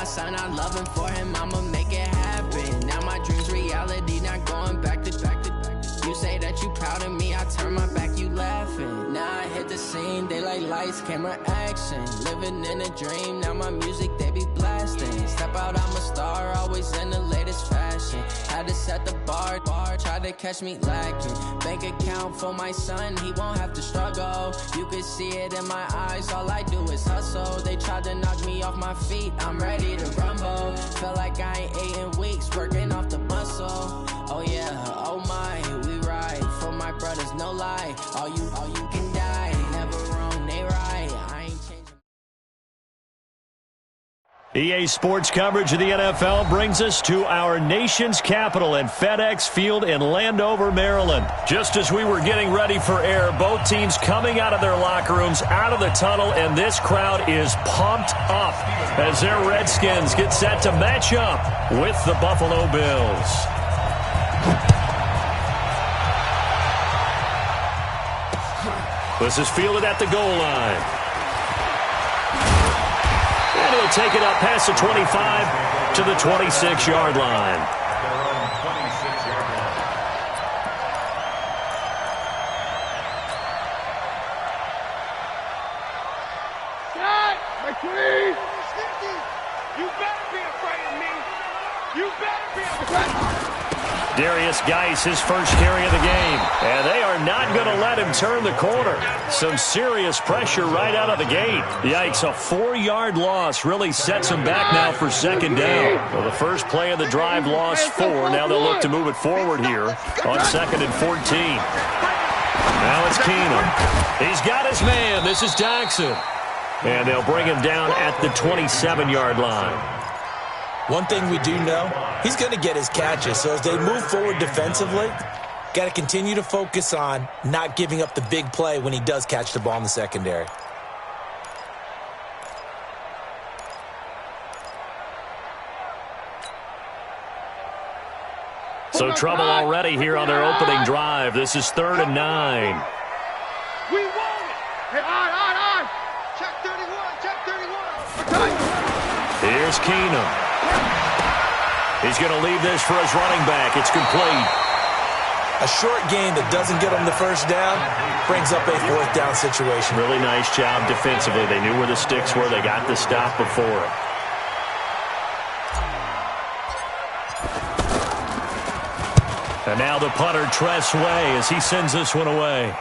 son, I love him. For him, I'ma make it happen. Now my dream's reality, not going back to. You say that you proud of me, I turn my back, you laughing. Now I hit the scene, they like lights, camera, action. Living in a dream, now my music, they be blasting. Step out, I'm a star, always in the latest fashion. Had to set the bar, try to catch me lacking. Bank account for my son, he won't have to struggle. You can see it in my eyes, all I do is hustle. They tried to knock me off my feet, I'm ready to rumble. Felt like I ain't ate in weeks, working off the muscle. Oh yeah, oh my, we ride for my brothers, no lie. All you can die, never wrong, they right. I ain't changing. EA Sports coverage of the NFL brings us to our nation's capital at FedEx Field in Landover, Maryland. Just as we were getting ready for air, both teams coming out of their locker rooms, out of the tunnel, and this crowd is pumped up as their Redskins get set to match up with the Buffalo Bills. This is fielded at the goal line. And he'll take it up past the 25 to the 26-yard line. You better be afraid of me. You better be afraid. Darius Geis, his first carry of the game. And they are not going to let him turn the corner. Some serious pressure right out of the gate. Yikes, a 4-yard loss really sets him back now for second down. Well, the first play of the drive lost 4. Now they'll look to move it forward here on 2nd and 14. Now it's Keenum. He's got his man. This is Jackson. And they'll bring him down at the 27-yard line. One thing we do know, he's going to get his catches. So as they move forward defensively, got to continue to focus on not giving up the big play when he does catch the ball in the secondary. So trouble already here on their opening drive. This is 3rd and 9. We won it. Hey, on. Check 31, check 31. Okay. Here's Keenum. He's going to leave this for his running back. It's complete. A short gain that doesn't get him the first down brings up a 4th down situation. Really nice job defensively. They knew where the sticks were. They got the stop before it. And now the punter, Tress Way, as he sends this one away.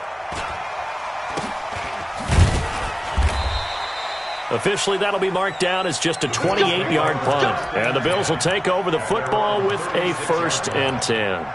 Officially, that'll be marked down as just a 28-yard punt. And the Bills will take over the football with a 1st and 10.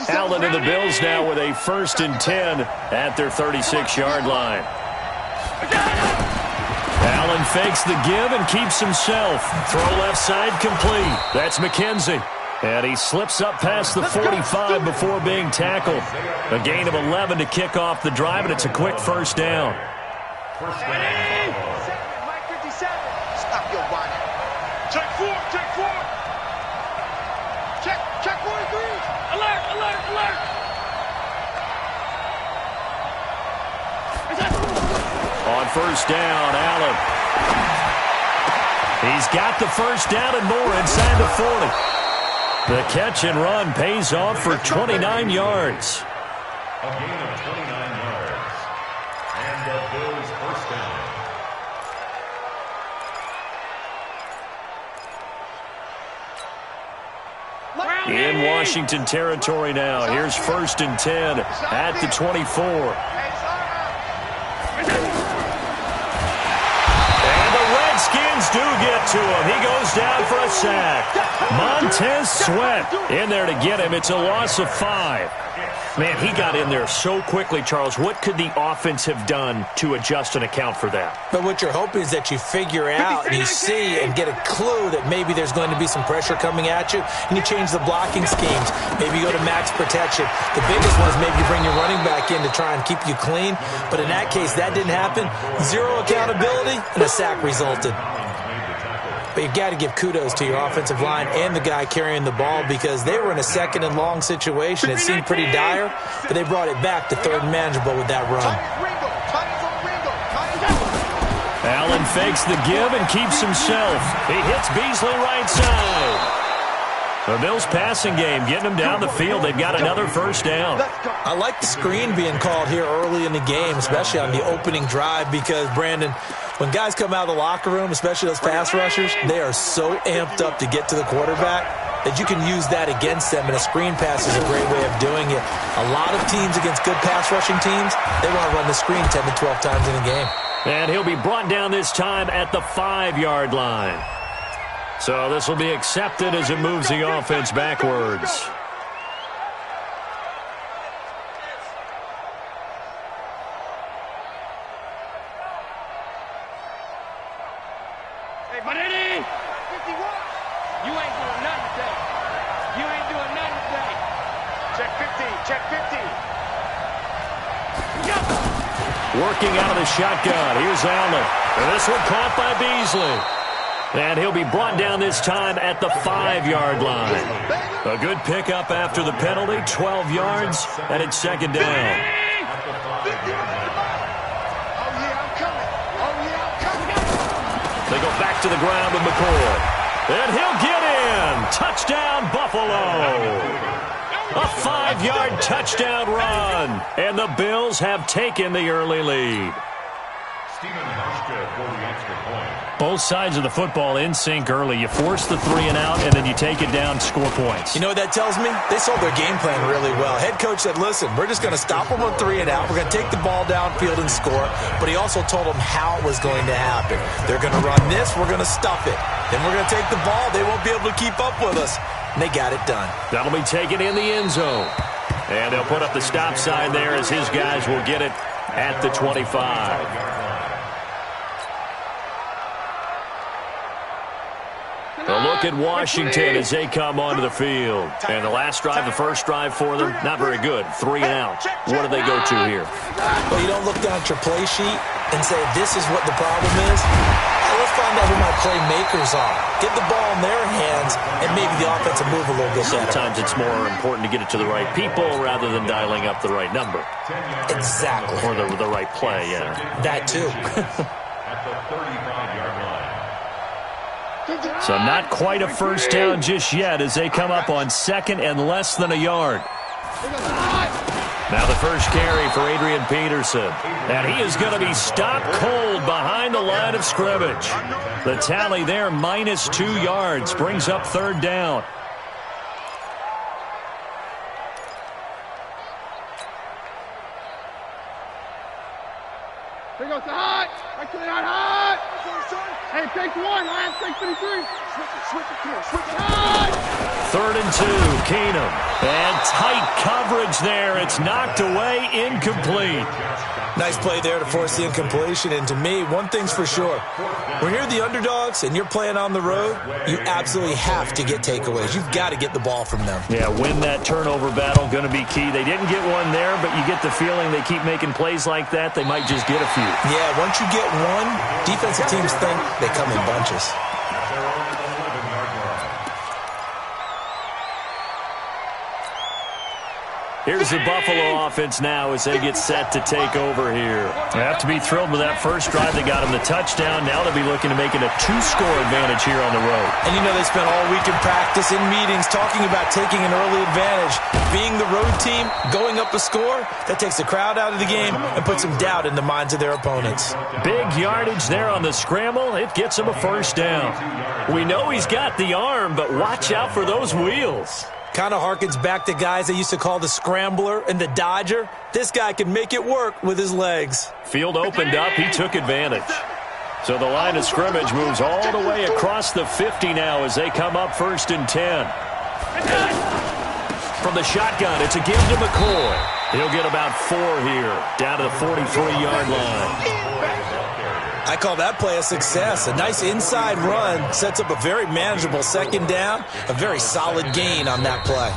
Allen and the Bills now with a 1st and 10 at their 36-yard line. Allen fakes the give and keeps himself. Throw left side complete. That's McKenzie. And he slips up past the 45 before being tackled. A gain of 11 to kick off the drive, and it's a quick 1st down. Mike 57. Stop your bonnet. Check 4. Check 43. Alert. On 1st down, Allen. He's got the 1st down and more inside the 40. The catch and run pays off for 29 yards. A gain of 29 yards. And the Bills' 1st down. In Washington territory now. Here's 1st and 10 at the 24. Skins do get to him. He goes down for a sack. Montez Sweat in there to get him. It's a loss of 5. Man, he got in there so quickly, Charles. What could the offense have done to adjust and account for that? But what you're hoping is that you figure out and you see and get a clue that maybe there's going to be some pressure coming at you, and you change the blocking schemes. Maybe you go to max protection. The biggest one is maybe you bring your running back in to try and keep you clean. But in that case, that didn't happen. 0 accountability, and a sack resulted. But you've got to give kudos to your offensive line and the guy carrying the ball because they were in a second and long situation. It seemed pretty dire, but they brought it back to third and manageable with that run. Allen fakes the give and keeps himself. He hits Beasley right side. The Bills passing game getting them down the field. They've got another first down. I like the screen being called here early in the game, especially on the opening drive because, Brandon, when guys come out of the locker room, especially those pass rushers, they are so amped up to get to the quarterback that you can use that against them, and a screen pass is a great way of doing it. A lot of teams against good pass rushing teams, they want to run the screen 10 to 12 times in a game. And he'll be brought down this time at the 5-yard line. So this will be accepted as it moves the offense backwards. Hey, Madden! 51! You ain't doing nothing today. You ain't doing nothing today. Check 15. Check 15. Yep. Working out of the shotgun. Here's Allen. And this one caught by Beasley. And he'll be brought down this time at the 5-yard line. A good pickup after the penalty, 12 yards, and it's second down. They go back to the ground with McCoy. And he'll get in. Touchdown, Buffalo. A 5-yard touchdown run. And the Bills have taken the early lead. Both sides of the football in sync early. You force the 3 and out, and then you take it down, score points. You know what that tells me? They sold their game plan really well. Head coach said, listen, we're just going to stop them on 3 and out. We're going to take the ball downfield and score. But he also told them how it was going to happen. They're going to run this. We're going to stuff it. Then we're going to take the ball. They won't be able to keep up with us. And they got it done. That'll be taken in the end zone. And they'll put up the stop sign there as his guys will get it at the 25. A look at Washington as they come onto the field. And the last drive, the first drive for them, not very good. 3 and out. What do they go to here? Well, you don't look down at your play sheet and say, this is what the problem is. Let's find out who my playmakers are. Get the ball in their hands, and maybe the offense will move a little bit better. Sometimes it's more important to get it to the right people rather than dialing up the right number. Exactly. Or the right play, yeah. That too. At the 35-yard line. So not quite a first down just yet as they come up on second and less than a yard. Now the first carry for Adrian Peterson. And he is going to be stopped cold behind the line of scrimmage. The tally there, -2 yards, brings up third down. Here goes the hot. Right to the hot. Hey, take 1. Last, take 33. Switch it. Come on, switch it. Hot. 3rd and 2, Keenum. And tight coverage there. It's knocked away, incomplete. Nice play there to force the incompletion. And to me, one thing's for sure. When you're the underdogs and you're playing on the road, you absolutely have to get takeaways. You've got to get the ball from them. Yeah, win that turnover battle, going to be key. They didn't get one there, but you get the feeling they keep making plays like that, they might just get a few. Yeah, once you get one, defensive teams think they come in bunches. Here's the Buffalo offense now as they get set to take over here. They have to be thrilled with that first drive. They got them the touchdown. Now they'll be looking to make it a 2-score advantage here on the road. And you know they spent all week in practice, in meetings, talking about taking an early advantage. Being the road team, going up a score, that takes the crowd out of the game and puts some doubt in the minds of their opponents. Big yardage there on the scramble. It gets him a first down. We know he's got the arm, but watch out for those wheels. Kind of harkens back to guys they used to call the scrambler and the dodger. This guy can make it work with his legs. Field opened up. He took advantage. So the line of scrimmage moves all the way across the 50 now as they come up 1st and 10. From the shotgun, it's a give to McCoy. He'll get about 4 here, down to the 43-yard line. I call that play a success. A nice inside run sets up a very manageable second down. A very solid gain on that play.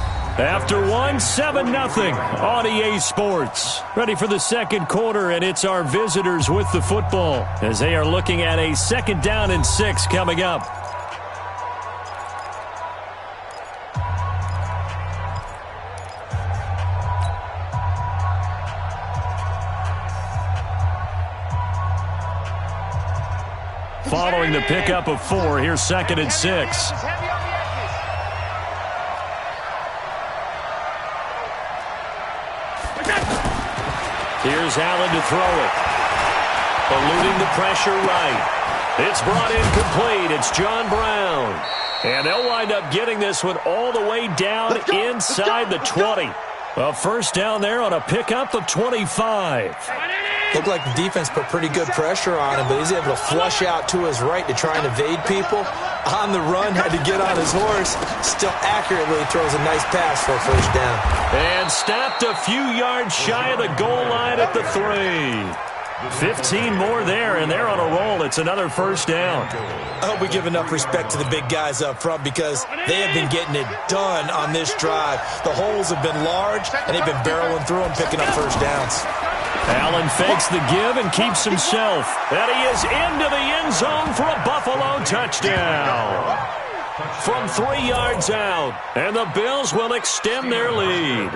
After one, 7-0 on EA Sports. Ready for the second quarter, and it's our visitors with the football as they are looking at a 2nd down and 6 coming up. following the pickup of 4. Here's 2nd and 6. Here's Allen to throw it. Eluding the pressure right. It's brought in complete. It's John Brown. And they'll wind up getting this one all the way down inside the 20. A first down there on a pickup of 25. Looked like the defense put pretty good pressure on him, but he's able to flush out to his right to try and evade people. On the run, had to get on his horse. Still accurately throws a nice pass for a first down. And stopped a few yards shy of the goal line at the 3. 15 more there, and they're on a roll. It's another first down. I hope we give enough respect to the big guys up front because they have been getting it done on this drive. The holes have been large, and they've been barreling through them, picking up first downs. Allen fakes the give and keeps himself. And he is into the end zone for a Buffalo touchdown. From 3 yards out, and the Bills will extend their lead.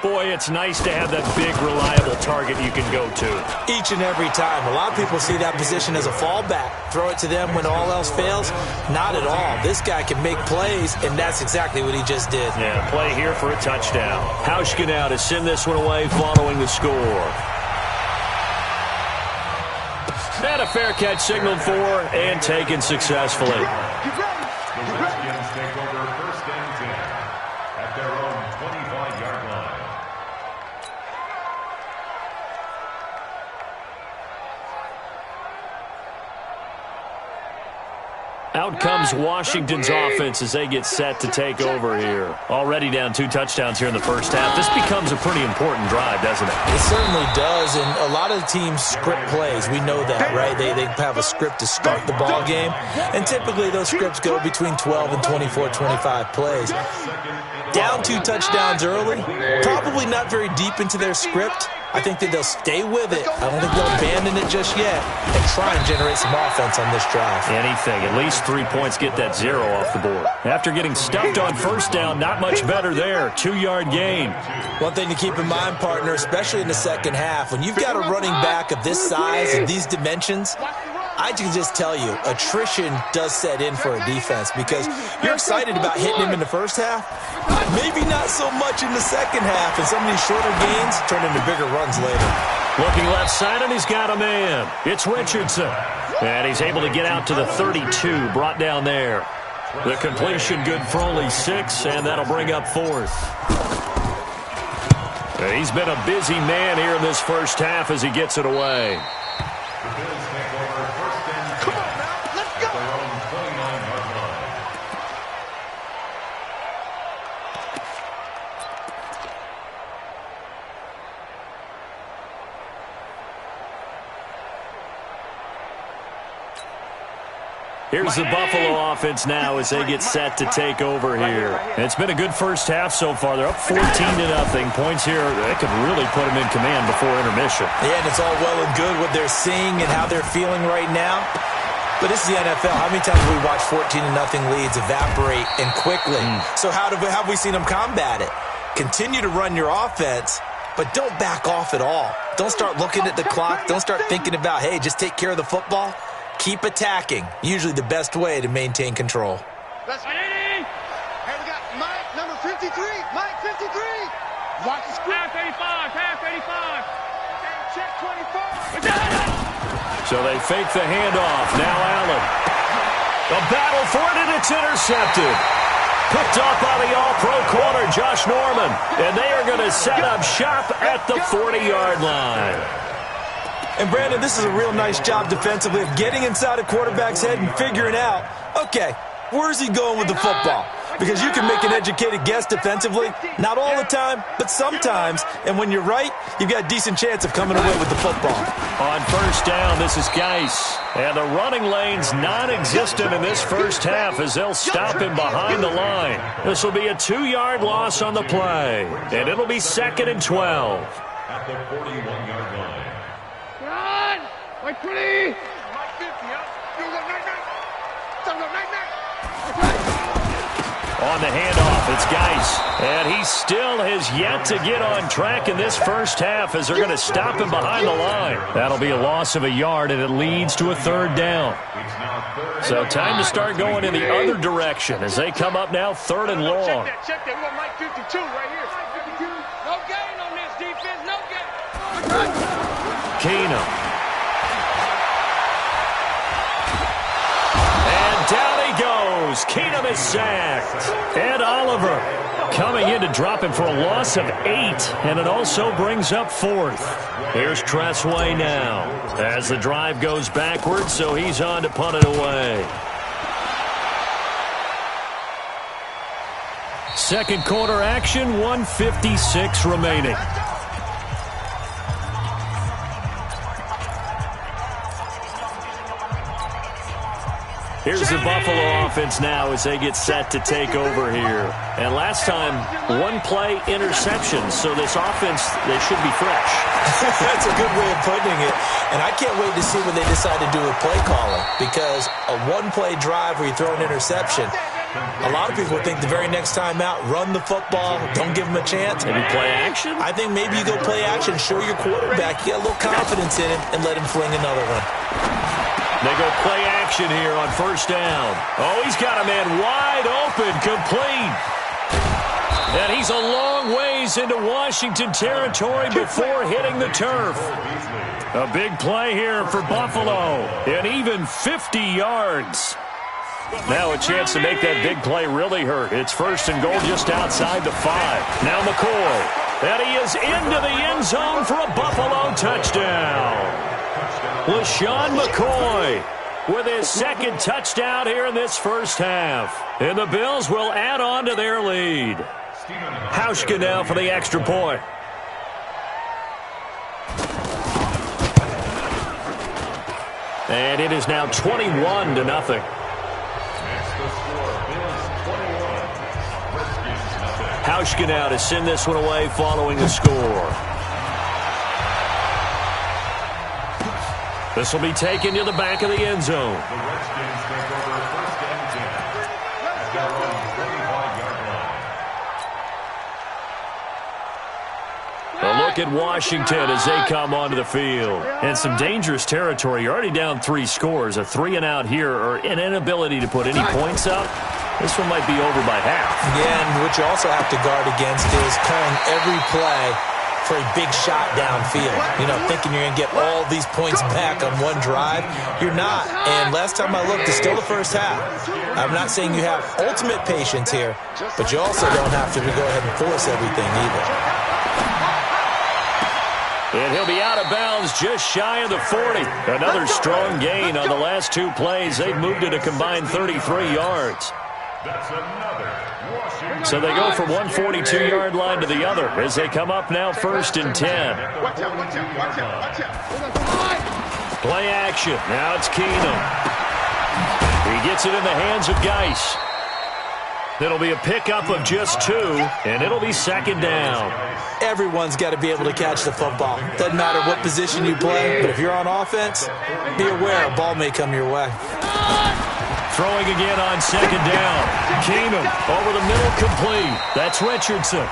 Boy, it's nice to have that big, reliable target you can go to. Each and every time. A lot of people see that position as a fallback. Throw it to them when all else fails. Not at all. This guy can make plays, and that's exactly what he just did. Yeah, play here for a touchdown. Hauschka now to send this one away following the score. And a fair catch signaled for and taken successfully. The Redskins take over 1st and 10 at their own 25-yard line. Out comes Washington's offense as they get set to take over here. Already down 2 touchdowns here in the first half. This becomes a pretty important drive, doesn't it? It certainly does, and a lot of the teams script plays. We know that, right? They have a script to start the ball game, and typically those scripts go between 12 and 24, 25 plays. Down 2 touchdowns early, probably not very deep into their script. I think that they'll stay with it. I don't think they'll abandon it just yet and try and generate some offense on this drive. Anything. At least 3 points, get that 0 off the board. After getting stuffed on first down, not much better there. 2-yard gain. One thing to keep in mind, partner, especially in the second half, when you've got a running back of this size and these dimensions, I can just tell you, attrition does set in for a defense because you're excited about hitting him in the first half. Maybe not so much in the second half, and some of these shorter gains turn into bigger runs later. Looking left side, and he's got a man. It's Richardson. And he's able to get out to the 32, brought down there. The completion good for only 6, and that'll bring up 4th. He's been a busy man here in this first half as he gets it away. The Bills take over 1st and 10 at their own 29-yard line. Here's the Buffalo offense now as they get set to take over here. And it's been a good first half so far. They're up 14-0. Points here, they could really put them in command before intermission. Yeah, and it's all well and good what they're seeing and how they're feeling right now. But this is the NFL. How many times have we watched 14-0 leads evaporate and quickly? So how have we seen them combat it? Continue to run your offense, but don't back off at all. Don't start looking at the clock. Don't start thinking about, hey, just take care of the football. Keep attacking. Usually the best way to maintain control. Let's get it. Here we got Mike, number 53. Mike, 53. Watch the screen. Pass 85. Check 24. So they fake the handoff. Now Allen. A battle for it, and it's intercepted. Picked up by the all-pro corner, Josh Norman. And they are going to set up shop at the 40-yard line. And, Brandon, this is a real nice job defensively of getting inside a quarterback's head and figuring out, okay, where's he going with the football? Because you can make an educated guess defensively, not all the time, but sometimes. And when you're right, you've got a decent chance of coming away with the football. On first down, this is Geis. And the running lane's non-existent in this first half as they'll stop him behind the line. This will be a 2-yard loss on the play. And it'll be 2nd and 12. At the 41-yard line. Mike 20. Mike 50, You go night. On the handoff, it's Geis. And he still has yet to get on track in this first half as they're going to stop him behind the line. That'll be a loss of a yard, and it leads to a third down. So time to start going in the other direction as they come up now 3rd and long. Check that. We got Mike 52 right here. No gain on this defense. No gain. Keenum. And down he goes. Keenum is sacked. Ed Oliver coming in to drop him for a loss of 8, and it also brings up 4th. Here's Tressway now as the drive goes backwards, so he's on to punt it away. Second quarter action, 1:56 remaining. Here's the Buffalo offense now as they get set to take over here. And last time, 1-play interception, so this offense, they should be fresh. That's a good way of putting it. And I can't wait to see what they decide to do with play calling, because a 1-play drive where you throw an interception, a lot of people think the very next time out, run the football, don't give them a chance. Maybe play action? I think maybe you go play action, show your quarterback, you got a little confidence in him, and let him fling another one. They go play action here on first down. Oh, he's got a man wide open, complete. And he's a long ways into Washington territory before hitting the turf. A big play here for Buffalo, and even 50 yards. Now a chance to make that big play really hurt. It's 1st and goal just outside the 5. Now McCoy, and he is into the end zone for a Buffalo touchdown. LaShawn McCoy with his second touchdown here in this first half. And the Bills will add on to their lead. Hauschka now for the extra point. And it is now 21-0. Hauschka now to send this one away following the score. This will be taken to the back of the end zone. The Redskins take over 1st and 10 at their own 35-yard line. A look at Washington as they come onto the field. And some dangerous territory. You're already down 3 scores. A 3-and-out here, or an inability to put any points up. This one might be over by half. Yeah, and what you also have to guard against is calling every play for a big shot downfield. You know, thinking you're going to get all these points back on one drive. You're not. And last time I looked, it's still the first half. I'm not saying you have ultimate patience here, but you also don't have to go ahead and force everything either. And he'll be out of bounds just shy of the 40. Another strong gain on the last 2 plays. They've moved it a combined 33 yards. That's another Washington. So they go from one 42-yard line to the other as they come up now 1st and 10. Watch out, watch out, watch out, watch out. Play action. Now it's Keenum. He gets it in the hands of Geis. It'll be a pickup of just 2, and it'll be 2nd down. Everyone's got to be able to catch the football. Doesn't matter what position you play, but if you're on offense, be aware a ball may come your way. Throwing again on 2nd down. Keenum over the middle, complete. That's Richardson.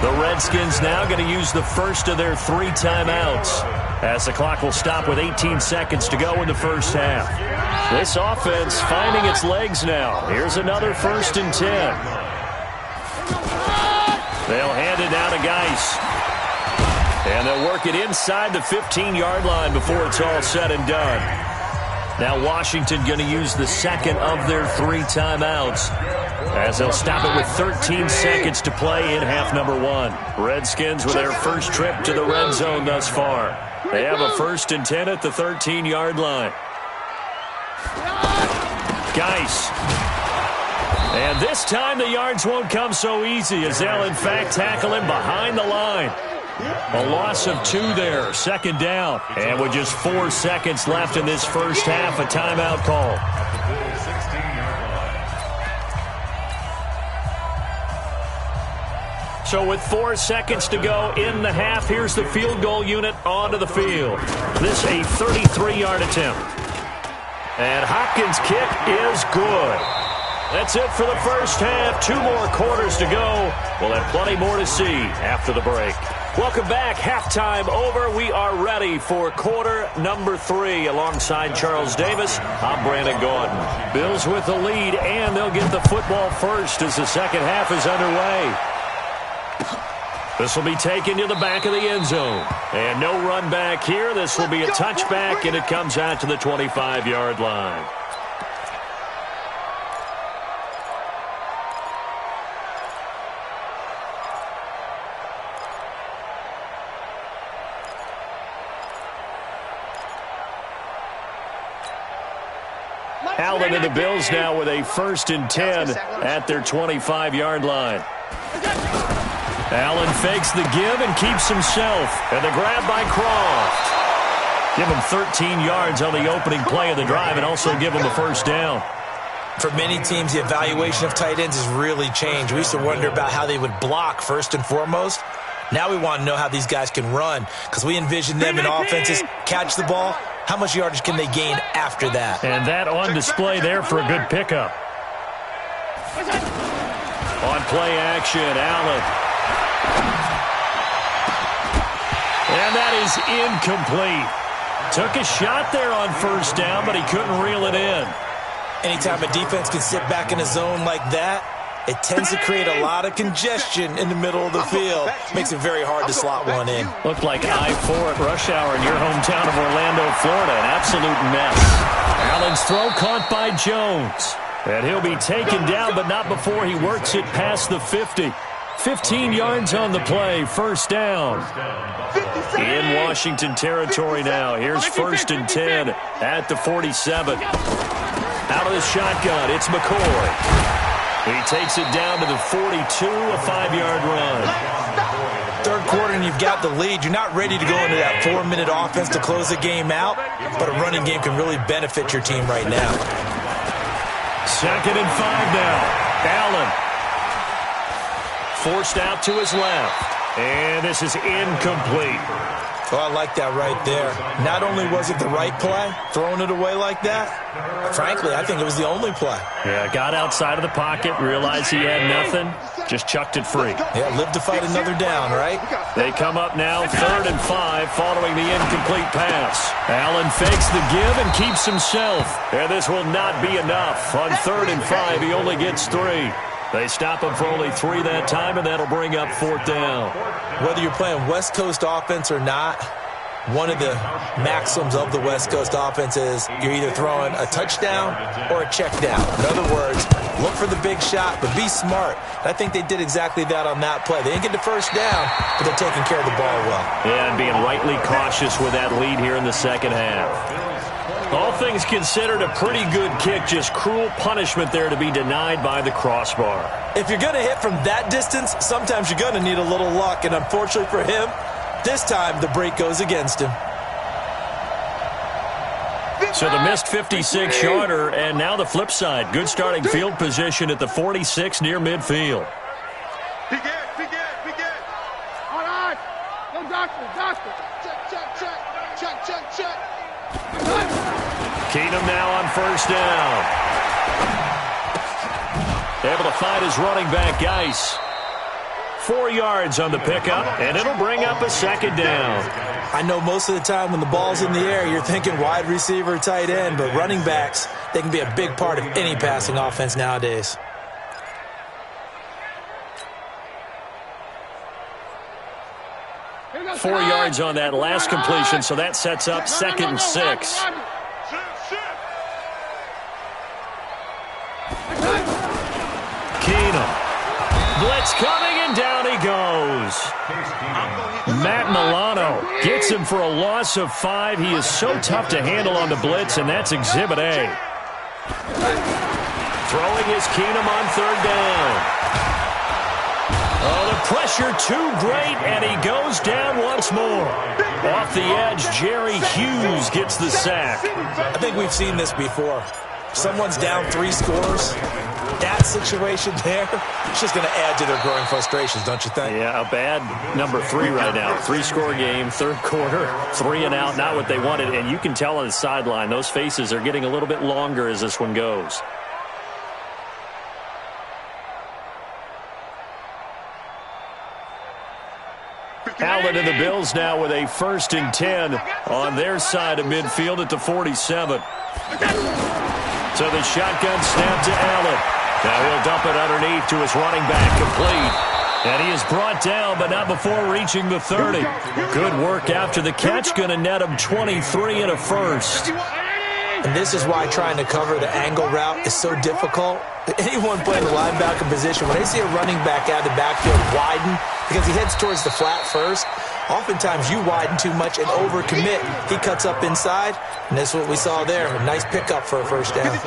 The Redskins now going to use the first of their 3 timeouts as the clock will stop with 18 seconds to go in the first half. This offense finding its legs now. Here's another 1st and 10. They'll hand it down to Geis. And they'll work it inside the 15-yard line before it's all said and done. Now Washington going to use the second of their 3 timeouts as they'll stop it with 13 seconds to play in half number 1. Redskins with their first trip to the red zone thus far. They have a 1st and 10 at the 13-yard line. Geis. And this time the yards won't come so easy as they'll in fact tackle him behind the line. A loss of 2 there, 2nd down. And with just 4 seconds left in this first half, a timeout call. So with 4 seconds to go in the half, here's the field goal unit onto the field. This a 33-yard attempt. And Hopkins' kick is good. That's it for the first half. 2 more quarters to go. We'll have plenty more to see after the break. Welcome back. Halftime over. We are ready for quarter number 3. Alongside Charles Davis, I'm Brandon Gordon. Bills with the lead, and they'll get the football first as the second half is underway. This will be taken to the back of the end zone. And no run back here. This will be a touchback, and it comes out to the 25-yard line. Allen and the Bills now with a 1st and 10 at their 25-yard line. Allen fakes the give and keeps himself. And the grab by Croft. Give him 13 yards on the opening play of the drive and also give him a first down. For many teams, the evaluation of tight ends has really changed. We used to wonder about how they would block first and foremost. Now we want to know how these guys can run because we envision them in offenses catch the ball. How much yardage can they gain after that? And that on display there for a good pickup. On play action, Allen. And that is incomplete. Took a shot there on first down, but he couldn't reel it in. Anytime a defense can sit back in a zone like that, it tends to create a lot of congestion in the middle of the field. Makes it very hard to slot one in. Looked like I-4 at rush hour in your hometown of Orlando, Florida. An absolute mess. Allen's throw caught by Jones. And he'll be taken down, but not before he works it past the 50. 15 yards on the play, first down. In Washington territory now. Here's 1st and 10 at the 47. Out of the shotgun, it's McCoy. He takes it down to the 42, a 5-yard run. Third quarter and you've got the lead. You're not ready to go into that 4-minute offense to close the game out, but a running game can really benefit your team right now. 2nd and 5 now. Allen. Forced out to his left. And this is incomplete. Well, I like that right there. Not only was it the right play, throwing it away like that, frankly, I think it was the only play. Yeah, got outside of the pocket, realized he had nothing, just chucked it free. Yeah, live to fight another down, right? They come up now, 3rd and 5, following the incomplete pass. Allen fakes the give and keeps himself. And this will not be enough. On 3rd and 5, he only gets 3. They stop him for only 3 that time, and that'll bring up 4th down. Whether you're playing West Coast offense or not, one of the maxims of the West Coast offense is you're either throwing a touchdown or a check down. In other words, look for the big shot, but be smart. I think they did exactly that on that play. They didn't get the first down, but they're taking care of the ball well. Yeah, and being rightly cautious with that lead here in the second half. All things considered, a pretty good kick, just cruel punishment there to be denied by the crossbar. If you're going to hit from that distance, sometimes you're going to need a little luck, and unfortunately for him, this time the break goes against him. So the missed 56-yarder, and now the flip side. Good starting field position at the 46 near midfield. Be good. All right. No doctor. Check. Keenum now on first down. Able to find his running back, Geis. 4 yards on the pickup, and it'll bring up a 2nd down. I know most of the time when the ball's in the air, you're thinking wide receiver, tight end, but running backs, they can be a big part of any passing offense nowadays. Four yards on that last completion, so that sets up 2nd and 6. Keenum. Blitz coming, and down he goes. Matt Milano gets him for a loss of 5. He is so tough to handle on the blitz, and that's Exhibit A. Throwing is Keenum on 3rd down. Oh, the pressure too great, and he goes down once more. Off the edge, Jerry Hughes gets the sack. I think we've seen this before. Someone's down 3 scores. That situation there, it's just going to add to their growing frustrations, don't you think? Yeah, a bad number 3 right now. 3-score game, 3rd quarter, 3 and out, not what they wanted. And you can tell on the sideline, those faces are getting a little bit longer as this one goes. 4 yards on that last completion, so that sets up 2nd and 6. 2nd Allen and the Bills now with a 1st and 10 on their side of midfield at the 47. So the shotgun snap to Allen. Now he'll dump it underneath to his running back, complete. And he is brought down, but not before reaching the 30. Good work after the catch, going to net him 23 and a first. And this is why trying to cover the angle route is so difficult. Anyone playing the linebacker position, when they see a running back out of the backfield widen, because he heads towards the flat first, oftentimes you widen too much and overcommit. He cuts up inside, and that's what we saw there. A nice pickup for a first down.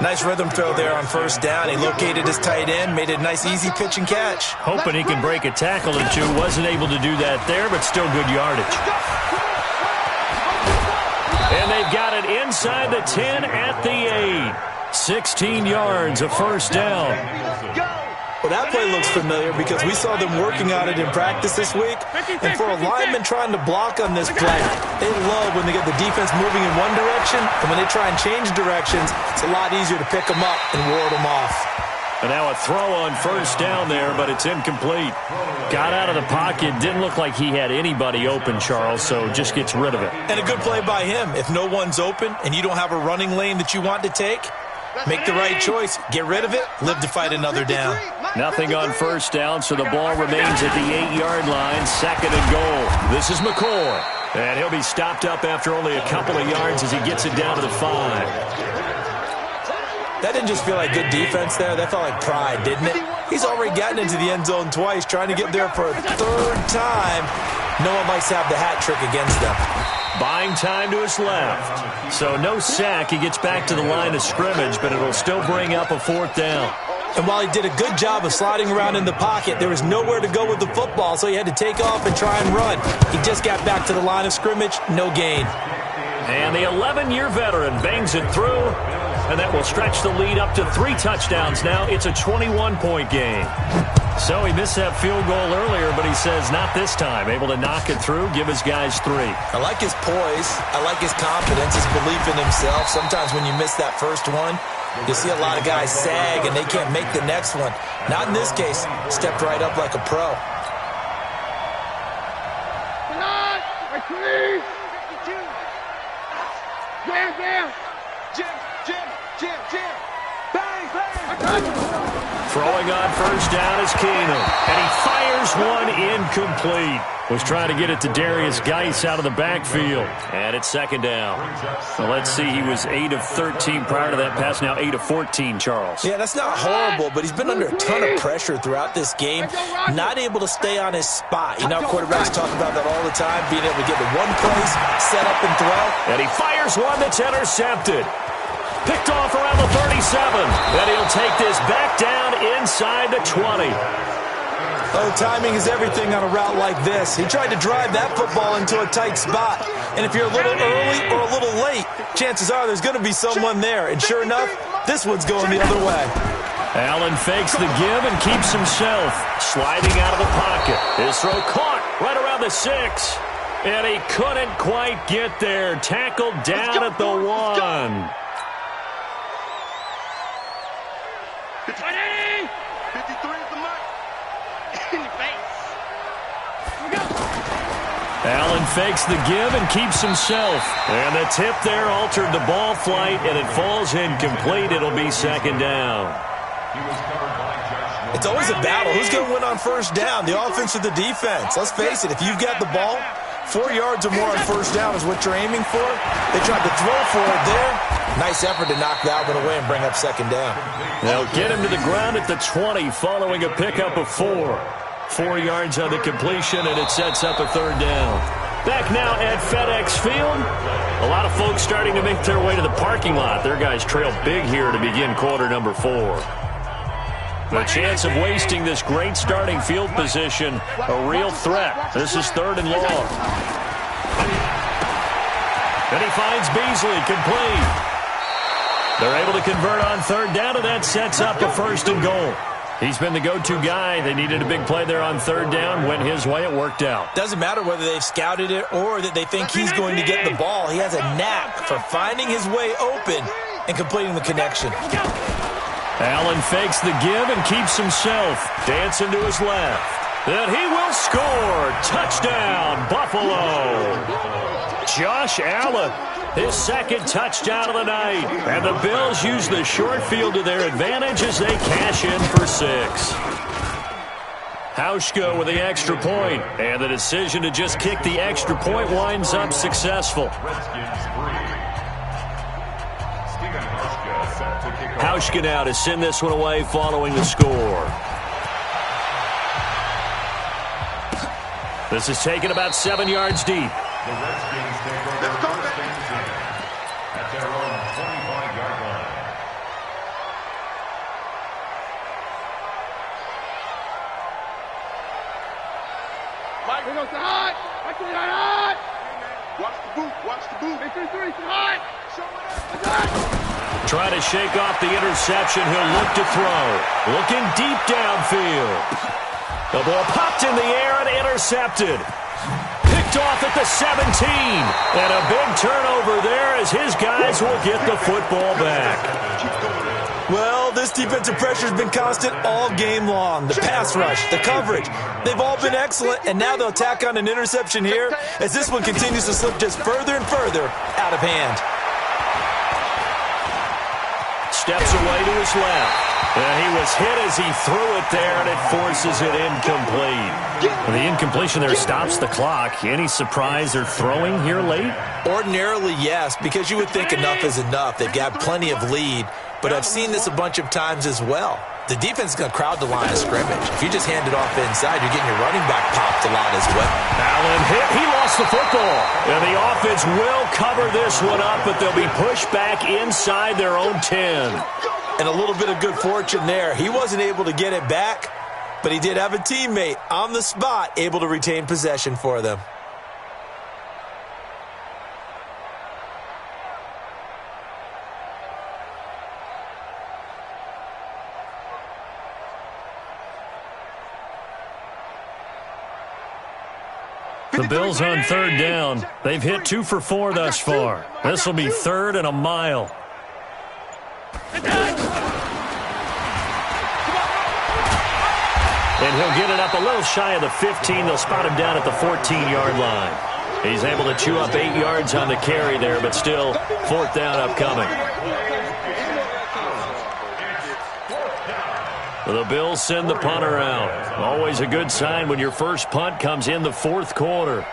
Nice rhythm throw there on first down. He located his tight end, made it a nice easy pitch and catch. Hoping he can break a tackle or two. Wasn't able to do that there, but still good yardage. And they've got it inside the 10 at the 8. 16 yards, a first down. Well, that play looks familiar because we saw them working on it in practice this week. And for a lineman trying to block on this play, they love when they get the defense moving in one direction. And when they try and change directions, it's a lot easier to pick them up and ward them off. And now a throw on first down there, but it's incomplete. Got out of the pocket. Didn't look like he had anybody open, Charles, so just gets rid of it. And a good play by him. If no one's open and you don't have a running lane that you want to take, make the right choice. Get rid of it. Live to fight another down. Nothing on first down, so the ball remains at the 8-yard line. 2nd and goal. This is McCoy. And he'll be stopped up after only a couple of yards as he gets it down to the 5. That didn't just feel like good defense there. That felt like pride, didn't it? He's already gotten into the end zone twice, trying to get there for a 3rd time. No one likes to have the hat trick against them. Buying time to his left. So no sack. He gets back to the line of scrimmage, but it'll still bring up a 4th down. And while he did a good job of sliding around in the pocket, there was nowhere to go with the football, so he had to take off and try and run. He just got back to the line of scrimmage, no gain. And the 11-year veteran bangs it through, and that will stretch the lead up to 3 touchdowns now. It's a 21-point game. So he missed that field goal earlier, but he says not this time. Able to knock it through, give his guys 3. I like his poise. I like his confidence, his belief in himself. Sometimes when you miss that first one, you see a lot of guys sag and they can't make the next one. Not in this case. Stepped right up like a pro. Throwing on first down is Keenum. And he fires one incomplete. Was trying to get it to Darius Geis out of the backfield. And it's 2nd down. So let's see, he was 8 of 13 prior to that pass, now 8 of 14, Charles. Yeah, that's not horrible, but he's been under a ton of pressure throughout this game. Not able to stay on his spot. You know, quarterbacks talk about that all the time, being able to get to one place, set up and throw. And he fires one that's intercepted. Picked off around the 37. Then he'll take this back down inside the 20. Oh, timing is everything on a route like this. He tried to drive that football into a tight spot. And if you're a little early or a little late, chances are there's going to be someone there. And sure enough, this one's going the other way. Allen fakes the give and keeps himself sliding out of the pocket. His throw caught right around the 6. And he couldn't quite get there. Tackled down at the 1. 53 is the mark. In your face. Allen fakes the give and keeps himself. And the tip there altered the ball flight, and it falls incomplete. It'll be 2nd down. It's always a battle. Who's going to win on first down, the offense or the defense? Let's face it, if you've got the ball, 4 yards or more on first down is what you're aiming for. They tried to throw for it there. Nice effort to knock that one away and bring up 2nd down. They'll get him to the ground at the 20 following a pickup of 4. 4 yards on the completion, and it sets up a 3rd down. Back now at FedEx Field. A lot of folks starting to make their way to the parking lot. Their guys trail big here to begin quarter number 4. The chance of wasting this great starting field position, a real threat. This is 3rd and long. And he finds Beasley, complete. They're able to convert on 3rd down, and that sets up a 1st and goal. He's been the go-to guy. They needed a big play there on 3rd down. Went his way. It worked out. Doesn't matter whether they've scouted it or that they think he's going to get the ball. He has a knack for finding his way open and completing the connection. Allen fakes the give and keeps himself. Dancing to his left. And he will score. Touchdown, Buffalo. Josh Allen, his second touchdown of the night. And the Bills use the short field to their advantage as they cash in for 6. Hauschka with the extra point. And the decision to just kick the extra point winds up successful. Hauschka now to send this one away following the score. This is taken about 7 yards deep. The Redskins take over first and 10 at their own 25-yard line. Mike, we're going to hide. Mike, we're going to hide. Watch the boot. Watch the boot. 3-3, hide. Trying to shake off the interception. He'll look to throw. Looking deep downfield. The ball popped in the air and intercepted. Picked off at the 17. And a big turnover there as his guys will get the football back. Well, this defensive pressure has been constant all game long. The pass rush, the coverage, they've all been excellent, and now they'll tack on an interception here as this one continues to slip just further and further out of hand. Steps away to his left. And he was hit as he threw it there, and it forces it incomplete. The incompletion there stops the clock. Any surprise they're throwing here late? Ordinarily, yes, because you would think enough is enough. They've got plenty of lead, but I've seen this a bunch of times as well. The defense is going to crowd the line of scrimmage. If you just hand it off inside, you're getting your running back popped a lot as well. Allen hit. He lost the football. And the offense will cover this one up, but they'll be pushed back inside their own 10. And a little bit of good fortune there. He wasn't able to get it back, but he did have a teammate on the spot able to retain possession for them. The Bills on third down. They've hit 2 for 4 thus far. This will be third and a mile. And he'll get it up a little shy of the 15. They'll spot him down at the 14-yard line. He's able to chew up 8 yards on the carry there, but still fourth down upcoming. The Bills send the punter out. Always a good sign when your first punt comes in the fourth quarter.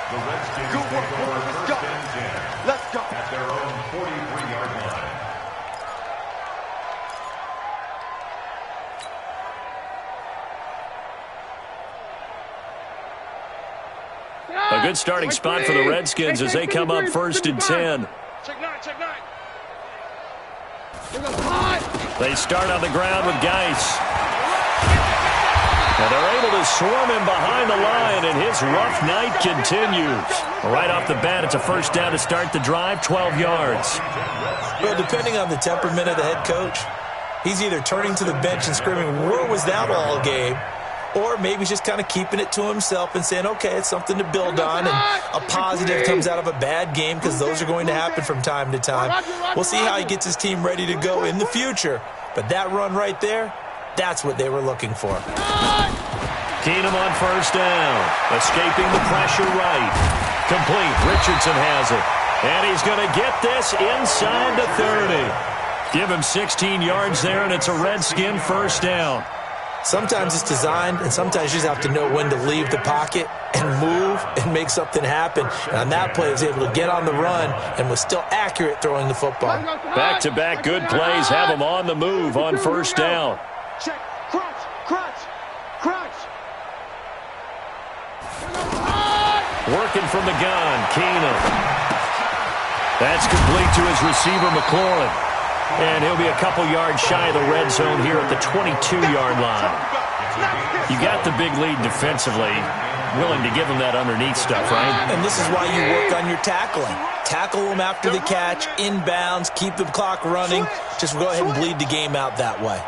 The Redskins take over first and 10. Let's go. At their own 43-yard line. A good starting spot for the Redskins as they come up first and 10. Check 9, check 9. They start on the ground with Geis. And they're able to swarm him behind the line, and his rough night continues. Right off the bat, it's a first down to start the drive, 12 yards. Well, depending on the temperament of the head coach, he's either turning to the bench and screaming, "Where was that all game?" Or maybe he's just kind of keeping it to himself and saying, okay, it's something to build on, and a positive comes out of a bad game because those are going to happen from time to time. We'll see how he gets his team ready to go in the future. But that run right there, that's what they were looking for. Keenum on first down. Escaping the pressure right. Complete. Richardson has it. And he's going to get this inside the 30. Give him 16 yards there, and it's a Redskin first down. Sometimes it's designed, and sometimes you just have to know when to leave the pocket and move and make something happen. And on that play, he was able to get on the run and was still accurate throwing the football. Back-to-back good plays have him on the move on first down. Check. Crunch. Crunch. Crunch. Working from the gun, Keenum. That's complete to his receiver, McLaurin. And he'll be a couple yards shy of the red zone here at the 22-yard line. You got the big lead defensively. Willing to give him that underneath stuff, right? And this is why you work on your tackling. Tackle them after the catch, inbounds, keep the clock running. Just go ahead and bleed the game out that way.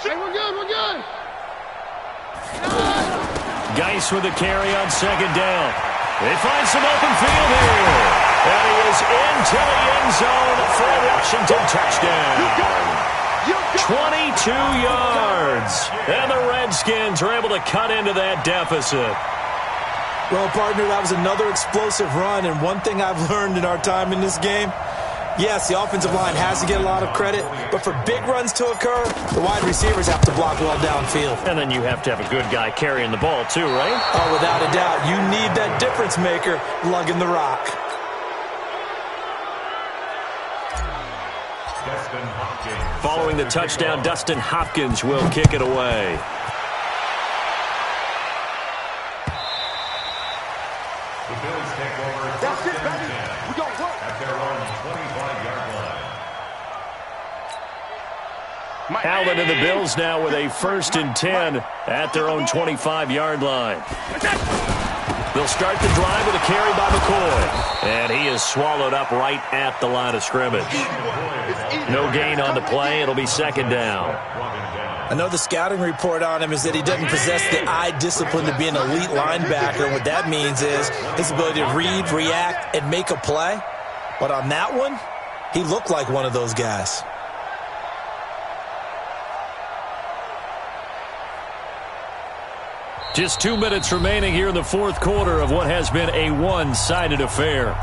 Hey, we're good, we're good. Geis with a carry on second down. They find some open field here. And he is into the end zone for a Washington touchdown. 22 yards. And the Redskins are able to cut into that deficit. Well, partner, that was another explosive run. And one thing I've learned in our time in this game, yes, the offensive line has to get a lot of credit, but for big runs to occur, the wide receivers have to block well downfield. And then you have to have a good guy carrying the ball too, right? Oh, without a doubt. You need that difference maker lugging the rock. Following the touchdown, Dustin Hopkins will kick it away. The Bills take over. That's it, baby. We gon' work. At their own 25-yard line. Allen and the Bills now with a 1st and 10 at their own 25-yard line. They'll start the drive with a carry by McCoy. And he is swallowed up right at the line of scrimmage. No gain on the play. It'll be 2nd down. I know the scouting report on him is that he doesn't possess the eye discipline to be an elite linebacker. And what that means is his ability to read, react, and make a play. But on that one, he looked like one of those guys. Just 2 minutes remaining here in the 4th quarter of what has been a one-sided affair.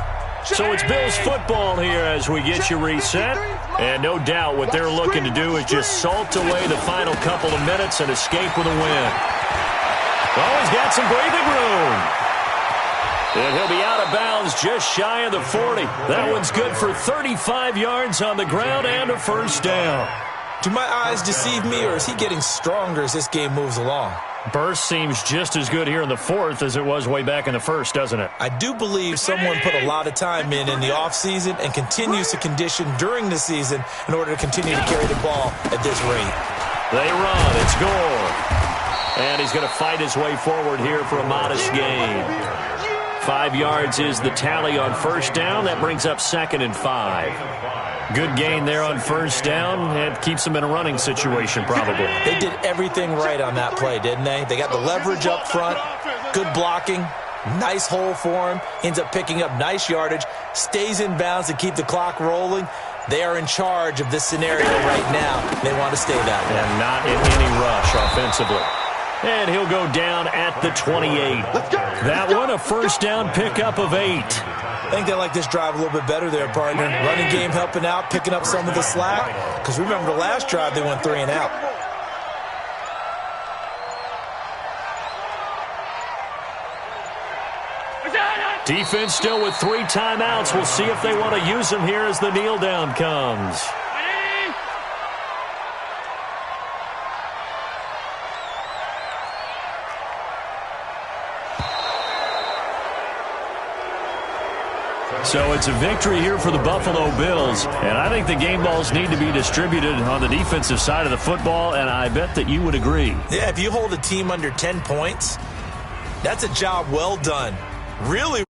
So it's Bills football here as we get you reset. And no doubt what they're looking to do is just salt away the final couple of minutes and escape with a win. Oh, he's got some breathing room. And he'll be out of bounds just shy of the 40. That one's good for 35 yards on the ground and a 1st down. Do my eyes deceive me, or is he getting stronger as this game moves along? Burst seems just as good here in the 4th as it was way back in the 1st, doesn't it? I do believe someone put a lot of time in the offseason and continues to condition during the season in order to continue to carry the ball at this rate. They run. It's Gore. And he's going to fight his way forward here for a modest gain. 5 yards is the tally on 1st down. That brings up 2nd and 5. Good gain there on 1st down. It keeps them in a running situation, probably. They did everything right on that play, didn't they? They got the leverage up front, good blocking, nice hole for him, ends up picking up nice yardage, stays in bounds to keep the clock rolling. They are in charge of this scenario right now. They want to stay that way. And not in any rush offensively. And he'll go down at the 28. That one, a 1st down pickup of 8. I think they like this drive a little bit better there, partner. Running game helping out, picking up some of the slack. Because remember the last drive, they went 3 and out. Defense still with 3 timeouts. We'll see if they want to use them here as the kneel down comes. So it's a victory here for the Buffalo Bills. And I think the game balls need to be distributed on the defensive side of the football, and I bet that you would agree. Yeah, if you hold a team under 10 points, that's a job well done. Really